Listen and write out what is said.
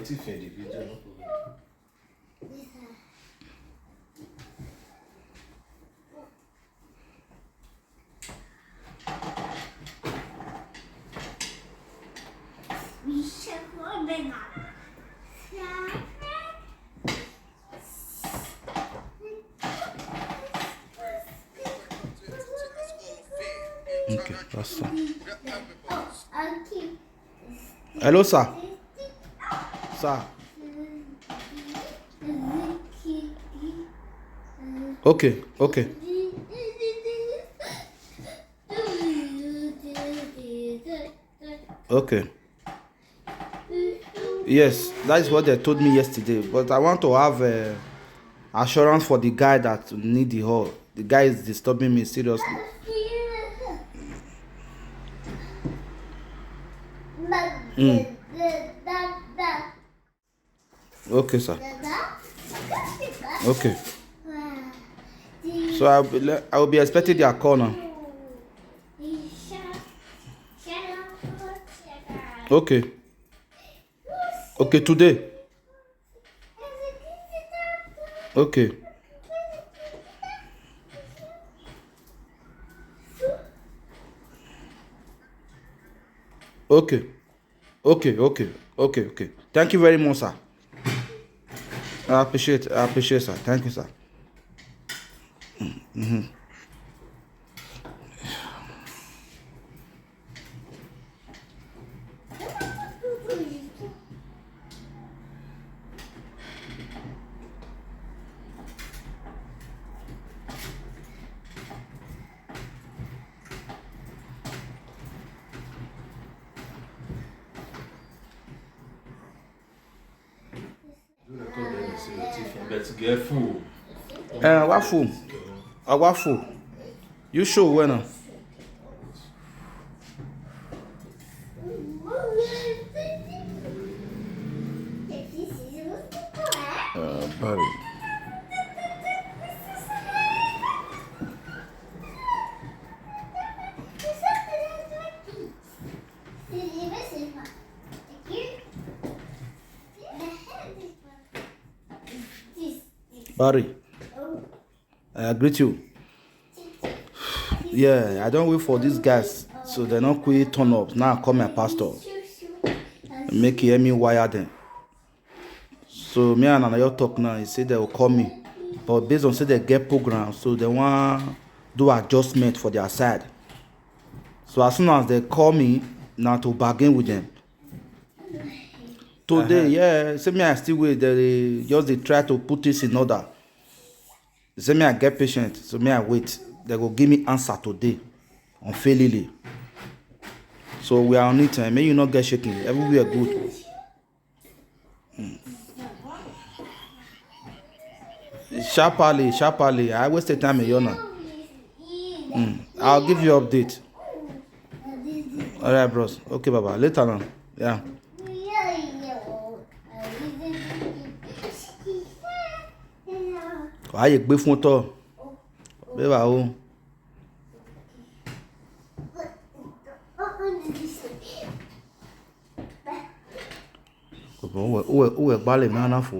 ti fin di video no problem. Okay, that's all. Hello, sir. Sir. Okay, okay. Okay. Yes, that is what they told me yesterday. But I want to have assurance for the guy that need the hall. The guy is disturbing me seriously. Okay, sir. Okay. So I will be expecting their call now. Okay. Okay, today. Okay. Okay. Okay, okay, okay, okay. Thank you very much, sir. I appreciate, sir. Thank you, sir. But get full. Waffle. A waffle. You show when? Barry. Barry. I greet you. Yeah, I don't wait for these guys, so they not quit turn up. Now I call my pastor. Make hear me wire them. So me and another talk now. He said they will call me, but based on say they get program, so they want do adjustment for their side. So as soon as they call me, now to bargain with them. Today, yeah, say me I still wait. They just they try to put this in order. They say me I get patient, so me I wait. They go give me answer today on fairly. So we are on it. May you not get shaking. Everywhere good. Sharply. I waste the time in Yona. I'll give you update. Alright, bros. Okay, baba. Later on. Yeah. Why you gbé fún tọ́? Bẹ́ẹ̀ bá o. Ó wẹ̀ gbálẹ̀ mí àná fò.